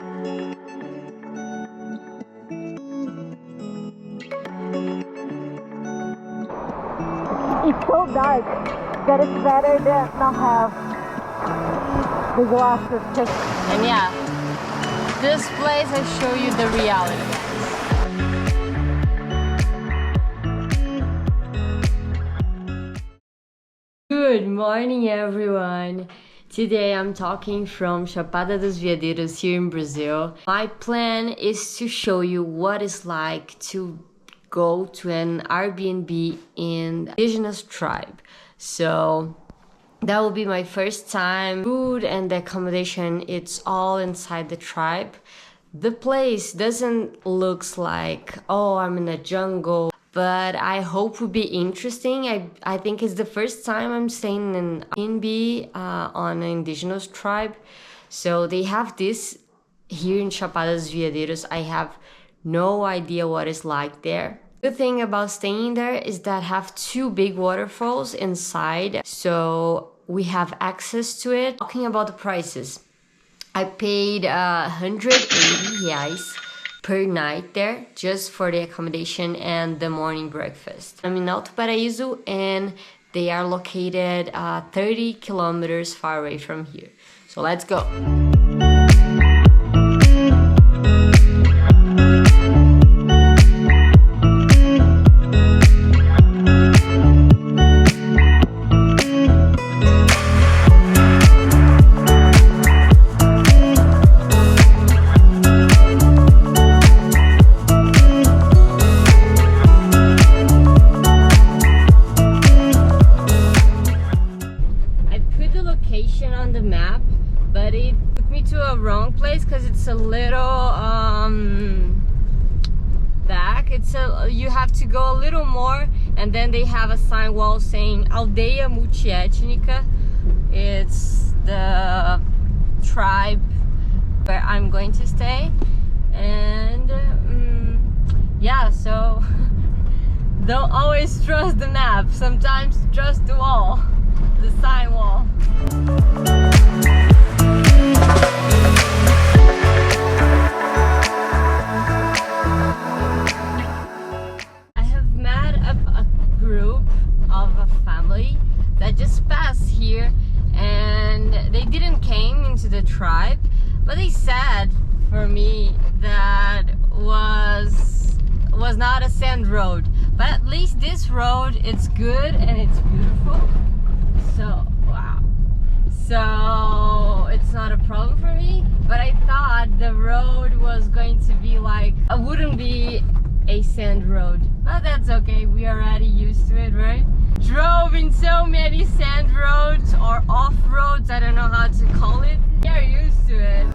It's so dark that it's better than not have the glasses. And yeah, this place I show you the reality. Good morning, everyone. Today I'm talking from Chapada dos Veadeiros here in Brazil. My plan is to show you what it's like to go to an Airbnb in Indigenous tribe. So that will be my first time. Food and the accommodation, it's all inside the tribe. The place doesn't look like, oh, I'm in a jungle, but I hope will be interesting. I think it's the first time I'm staying in Airbnb on an indigenous tribe. So they have this here in Chapada dos Veadeiros. I have no idea what it's like there. The thing about staying there is that have two big waterfalls inside, so we have access to it. Talking about the prices, I paid 180 reais per night there just for the accommodation and the morning breakfast. I'm in Alto Paraíso and they are located 30 kilometers far away from here. So let's go. On the map, but it took me to a wrong place because it's a little back. You have to go a little more, and then they have a sign wall saying Aldeia Multiétnica. It's the tribe where I'm going to stay, and yeah, so don't always trust the map. Sometimes trust the wall, the sign wall. I have met a group of a family that just passed here, and they didn't came into the tribe, but they said for me that was not a sand road, but at least this road, it's good and it's beautiful. So wow, so it's not a problem for me, but I thought the road was going to be like, it wouldn't be a sand road, but that's okay, we are already used to it, right? Drove in so many sand roads or off roads, I don't know how to call it. We are used to it.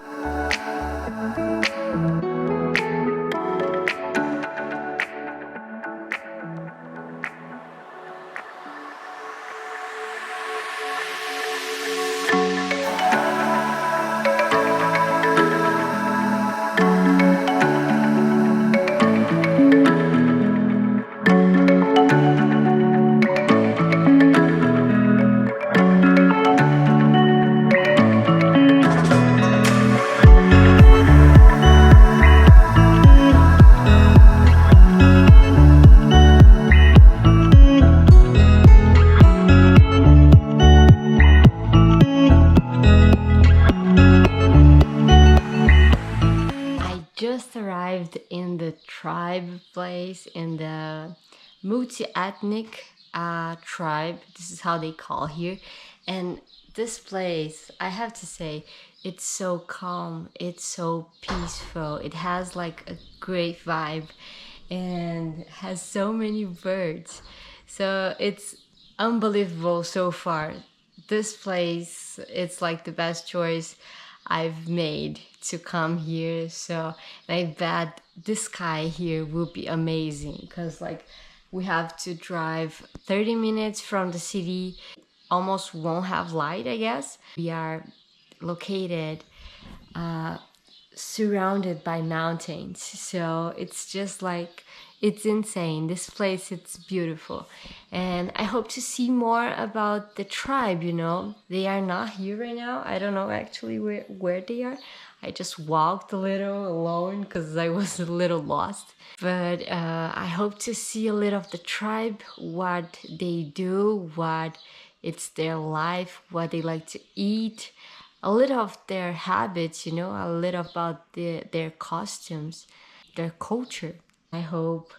Just arrived in the tribe place, in the multi-ethnic tribe. This is how they call here. And this place, I have to say, it's so calm, it's so peaceful, it has like a great vibe and has so many birds, so it's unbelievable so far. This place, it's like the best choice I've made to come here. So I bet this sky here will be amazing, because like we have to drive 30 minutes from the city, almost won't have light, I guess. We are located surrounded by mountains, so it's just like It's insane. This place, it's beautiful. And I hope to see more about the tribe, you know. They are not here right now. I don't know actually where they are. I just walked a little alone because I was a little lost. But I hope to see a little of the tribe, what they do, what it's their life, what they like to eat, a little of their habits, you know, a little about their costumes, their culture. I hope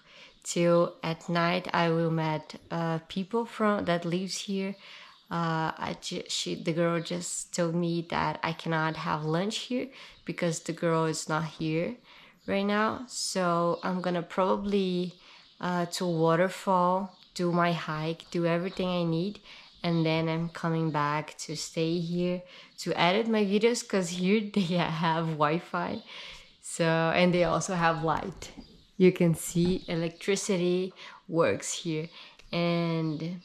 till at night I will meet people from that lives here. The girl just told me that I cannot have lunch here because the girl is not here right now. So I'm gonna probably to waterfall, do my hike, do everything I need, and then I'm coming back to stay here to edit my videos because here they have Wi-Fi. So, and they also have light. You can see electricity works here. And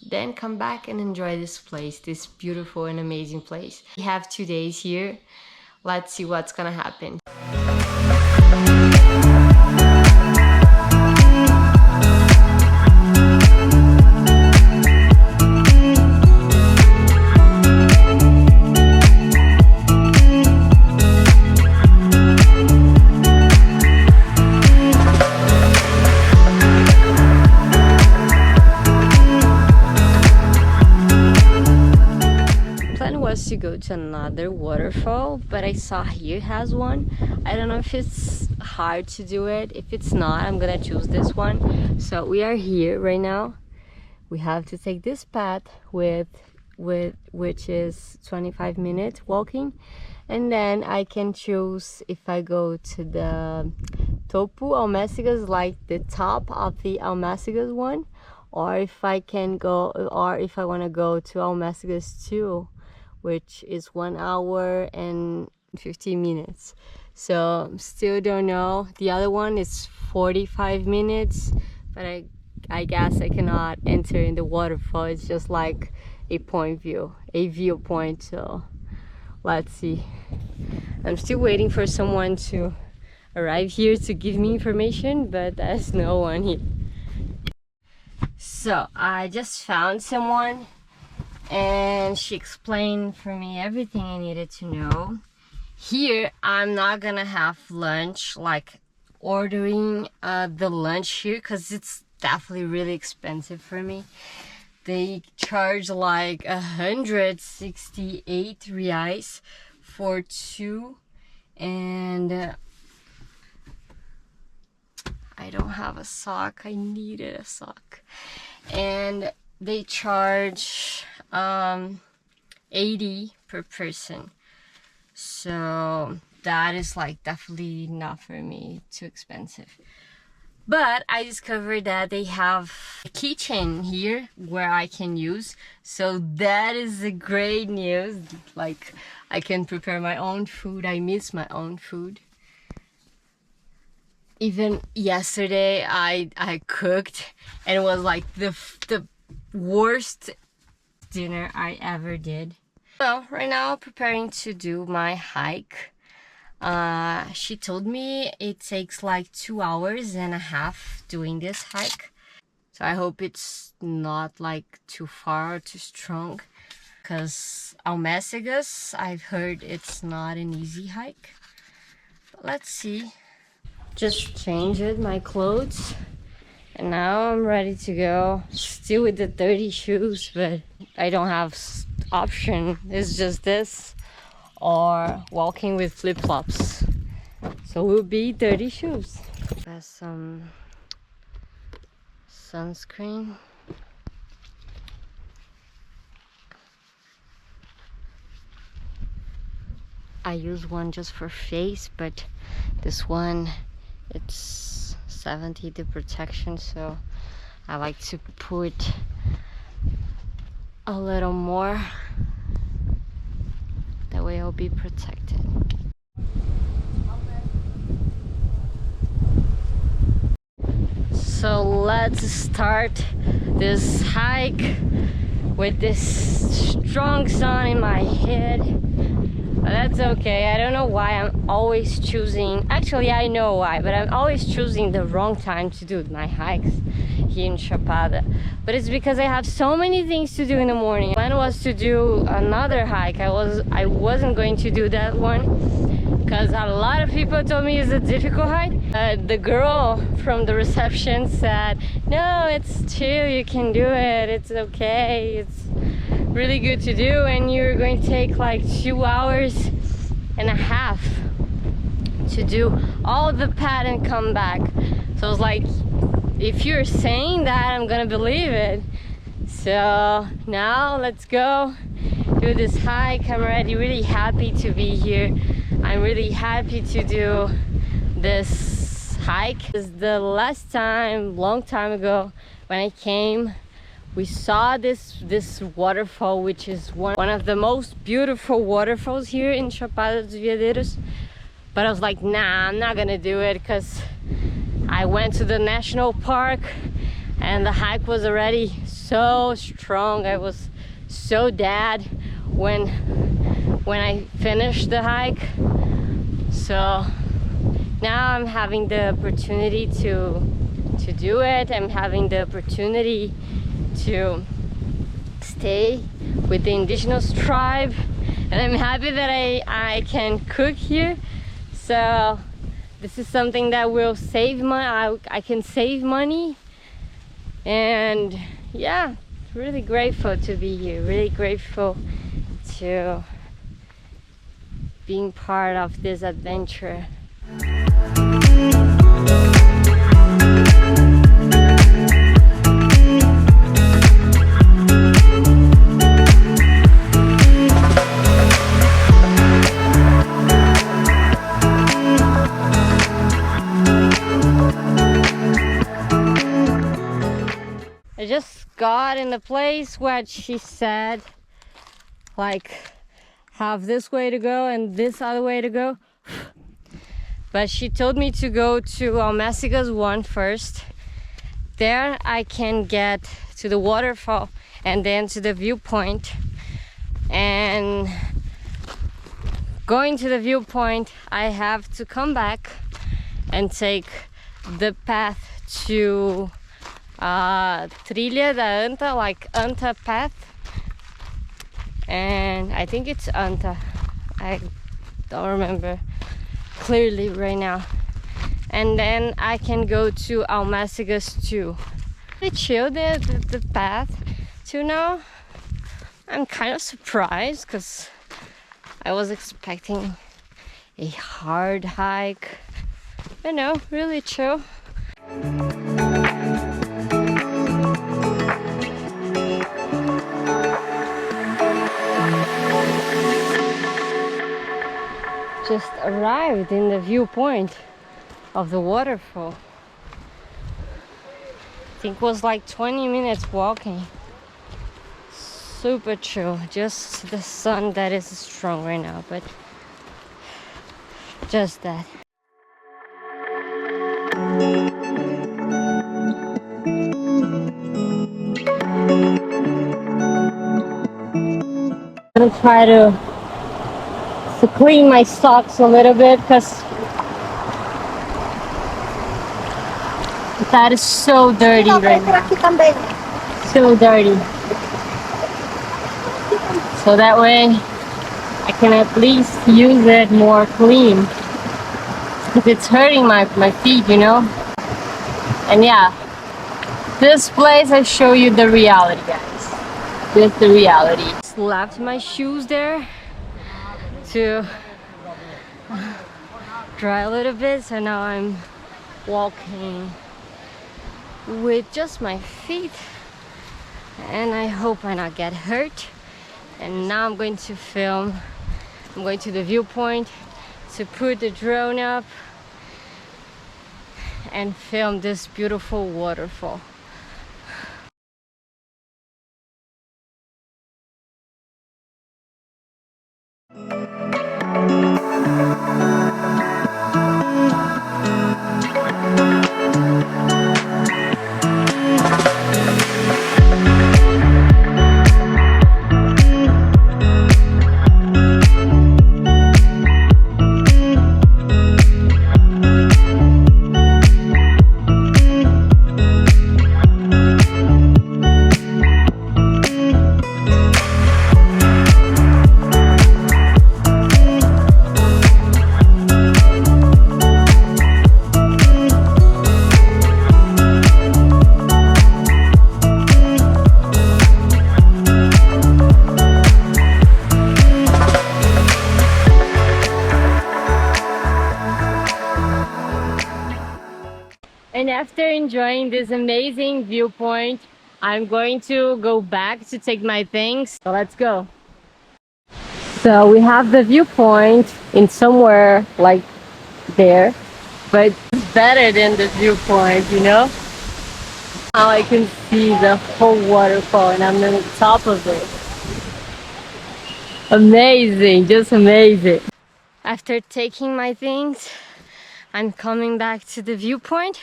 then come back and enjoy this place, this beautiful and amazing place. We have 2 days here. Let's see what's gonna happen. To go to another waterfall, but I saw here has one. I don't know if it's hard to do it. If it's not, I'm gonna choose this one. So we are here right now. We have to take this path which is 25 minutes walking, and then I can choose if I go to the Topo Almécigas, like the top of the Almécigas one, or if I can go, or if I want to go to Almécigas 2, which is 1 hour and 15 minutes. So still don't know. The other one is 45 minutes, but I guess I cannot enter in the waterfall. It's just like a viewpoint. So let's see. I'm still waiting for someone to arrive here to give me information, but there's no one here. So I just found someone, and she explained for me everything I needed to know. Here, I'm not gonna have lunch, like ordering the lunch here, because it's definitely really expensive for me. They charge like 168 reais for 2, and I don't have a sock. I needed a sock. And they charge 80 per person, so that is like definitely not for me, too expensive. But I discovered that they have a kitchen here where I can use, so that is a great news. Like, I can prepare my own food. I miss my own food. Even yesterday I cooked, and it was like the worst dinner I ever did. So right now I'm preparing to do my hike. She told me it takes like 2 hours and a half doing this hike. So I hope it's not like too far or too strong, because Almécigas, I've heard it's not an easy hike. But let's see. Just changed my clothes, and now I'm ready to go. Still with the dirty shoes, but I don't have option. It's just this or walking with flip-flops. So we'll be dirty shoes. Got some sunscreen. I use one just for face, but this one, it's 70 the protection, so I like to put a little more, that way I'll be protected. So let's start this hike with this strong sun in my head. That's okay. I don't know why I'm always choosing, actually I know why, but I'm always choosing the wrong time to do my hikes here in Chapada. But it's because I have so many things to do in the morning. Plan was to do another hike. I wasn't going to do that one because a lot of people told me it's a difficult hike. The girl from the reception said, no, it's chill, you can do it, it's okay, it's really good to do, and you're going to take like 2.5 hours to do all the path and come back. So I was like, if you're saying that, I'm gonna believe it. So now let's go do this hike. I'm already really happy to be here. I'm really happy to do this hike. This is the last time, long time ago, when I came, we saw this waterfall, which is one of the most beautiful waterfalls here in Chapada dos Veadeiros. But I was like, nah, I'm not gonna do it, because I went to the national park and the hike was already so strong. I was so dead when I finished the hike. So now I'm having the opportunity to do it. I'm having the opportunity to stay with the Indigenous tribe, and I'm happy that I can cook here. So this is something that will save money. I can save money, and yeah, really grateful to be here, really grateful to being part of this adventure. I just got in the place where she said, like, have this way to go and this other way to go. But she told me to go to Almácigas 1 first. There I can get to the waterfall and then to the viewpoint. And going to the viewpoint, I have to come back and take the path to Trilha da Anta, like Anta path. And I think it's Anta. I don't remember clearly right now. And then I can go to Almácigas 2. Pretty chill the path to now. I'm kind of surprised because I was expecting a hard hike. But no, really chill. Just arrived in the viewpoint of the waterfall. I think it was like 20 minutes walking. Super chill. Just the sun that is strong right now, but just that. I'm gonna try to clean my socks a little bit because that is so dirty right now. So dirty. So that way I can at least use it more clean, because it's hurting my feet, you know. And yeah, this place, I show you the reality, guys. Just the reality. Just left my shoes there to dry a little bit, so now I'm walking with just my feet, and I hope I not get hurt. And now I'm going to film. I'm going to the viewpoint to put the drone up and film this beautiful waterfall. after enjoying this amazing viewpoint, I'm going to go back to take my things. So let's go. So we have the viewpoint in somewhere like there, but it's better than the viewpoint, you know? Now I can see the whole waterfall and I'm on the top of it. Amazing, just amazing. After taking my things, I'm coming back to the viewpoint.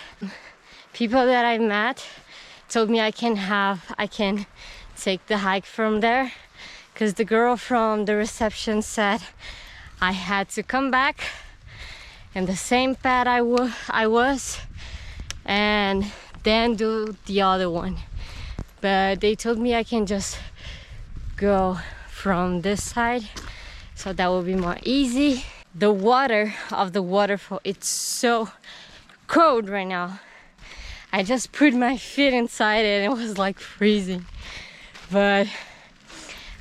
People that I met told me I can take the hike from there, because the girl from the reception said I had to come back in the same path I was and then do the other one. But they told me I can just go from this side, so that will be more easy. The water of the waterfall, it's so cold right now. I just put my feet inside it and it was like freezing. But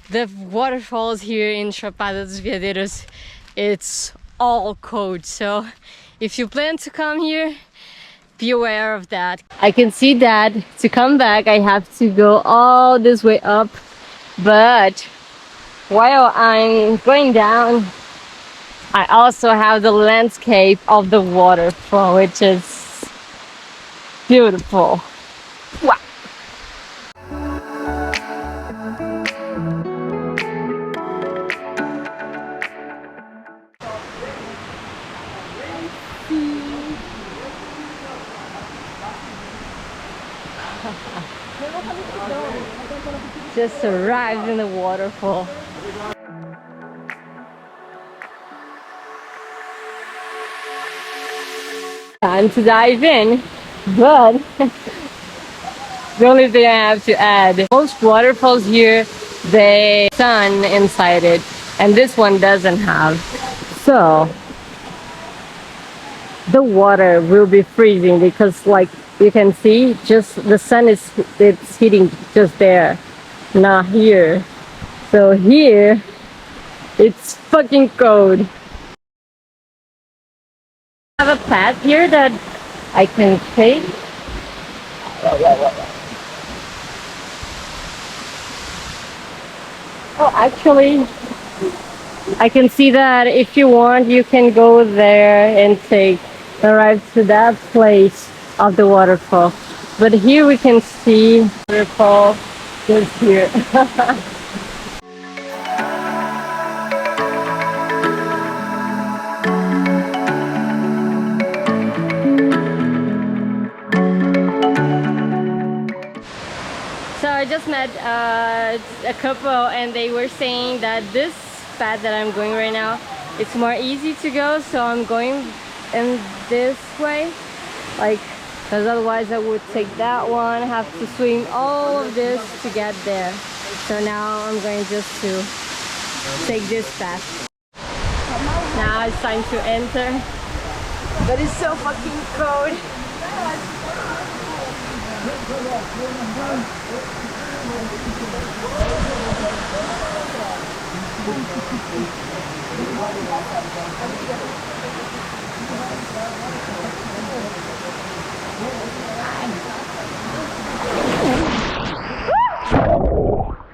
the waterfalls here in Chapada dos Veadeiros, it's all cold. So if you plan to come here, be aware of that. I can see that to come back I have to go all this way up, but while I'm going down I also have the landscape of the waterfall, which is beautiful. Wow. Just arrived in the waterfall. Time to dive in, but the only thing I have to add, most waterfalls here, they sun inside it, and this one doesn't have. So the water will be freezing because, like you can see, just the sun it's hitting just there, not here. So here it's fucking cold. I have a path here that I can take. Oh, actually, I can see that if you want, you can go there and arrive to that place of the waterfall. But here we can see the waterfall just here. So I just met a couple and they were saying that this path that I'm going right now, it's more easy to go, so I'm going in this way, like, because otherwise I would take that one, have to swim all of this to get there. So now I'm going just to take this path. Now it's time to enter, but it's so fucking cold.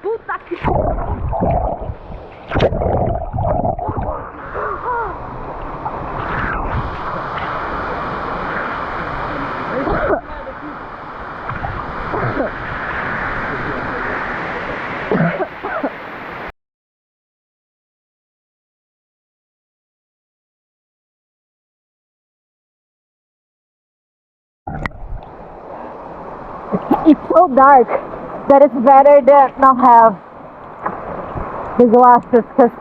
Puta que... It's so dark that it's better to not have the glasses because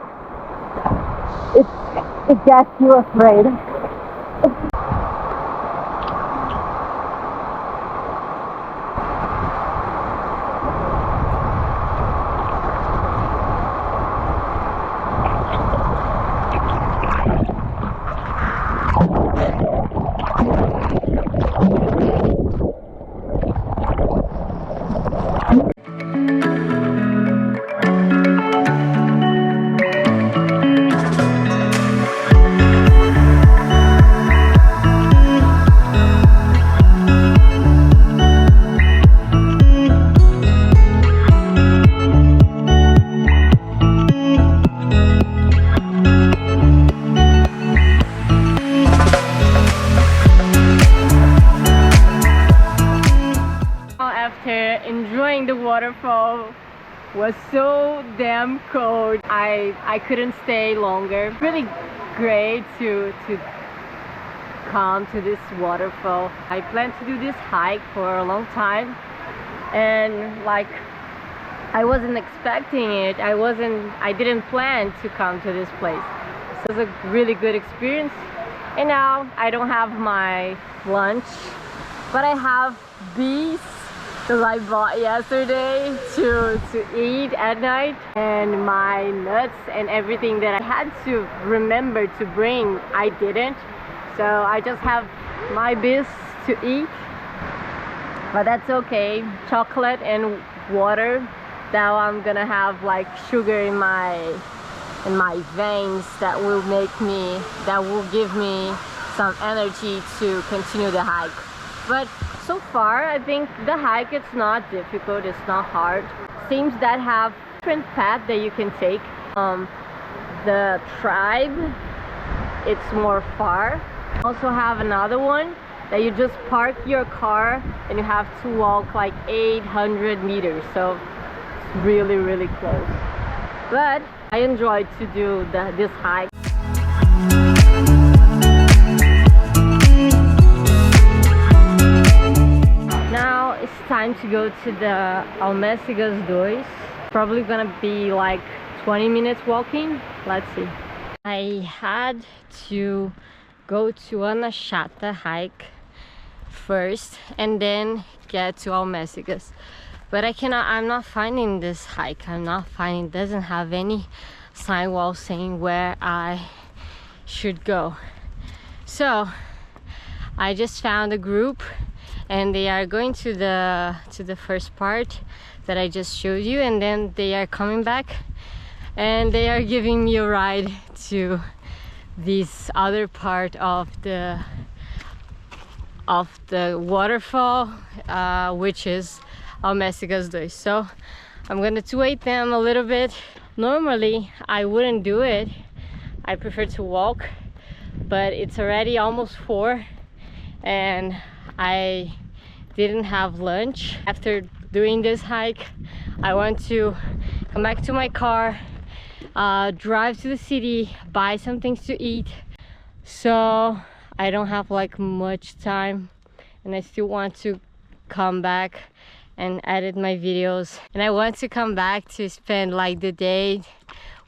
it gets you afraid. waterfall was so damn cold. I couldn't stay longer. Really great to come to this waterfall. I plan to do this hike for a long time, and like I wasn't expecting it. I didn't plan to come to this place. So it was a really good experience. And now I don't have my lunch, but I have bees that I bought yesterday to eat at night, and my nuts and everything that I had to remember to bring, I didn't. So I just have my bees to eat, but that's okay. Chocolate and water. Now I'm gonna have like sugar in my veins that will give me some energy to continue the hike. But so far I think the hike, it's not difficult, it's not hard. Seems that have different paths that you can take. The tribe, it's more far. Also have another one that you just park your car and you have to walk like 800 meters, so it's really close. But I enjoyed to do this hike. Now it's time to go to the Almécigas 2. Probably gonna be like 20 minutes walking. Let's see. I had to go to Ana Chata hike first and then get to Almécigas. But I'm not finding this hike. It doesn't have any sign wall saying where I should go. So I just found a group, and they are going to the first part that I just showed you, and then they are coming back and they are giving me a ride to this other part of the waterfall, which is Almécigas 2. So I'm gonna wait them a little bit. Normally I wouldn't do it. I prefer to walk, but it's already almost 4 and I didn't have lunch. After doing this hike, I want to come back to my car, drive to the city, buy some things to eat. So I don't have like much time, and I still want to come back and edit my videos, and I want to come back to spend like the day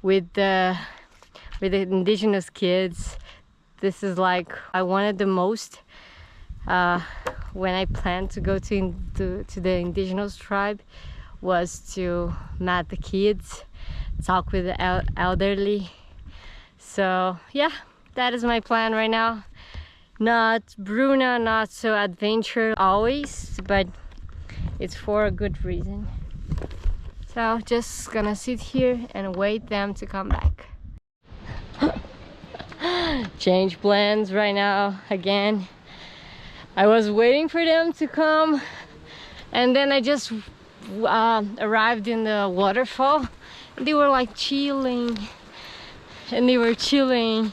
with the indigenous kids. This is like I wanted the most when I planned to go to the indigenous tribe, was to meet the kids, talk with the elderly. So yeah, that is my plan right now. Not Bruna, not so adventure always, but it's for a good reason. So just gonna sit here and wait them to come back. Change plans right now again. I was waiting for them to come, and then I just arrived in the waterfall. They were like chilling, and they were chilling,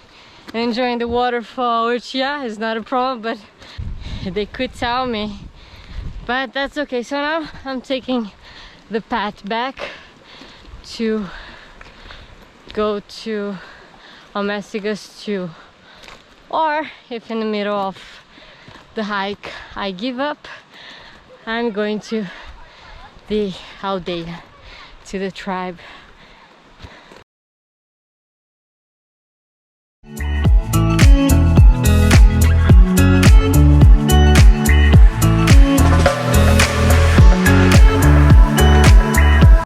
enjoying the waterfall, which yeah, is not a problem, but they could tell me. But that's okay. So now I'm taking the path back to go to Almécigas 2, or if in the middle of the hike I give up, I'm going to the aldeia, to the tribe.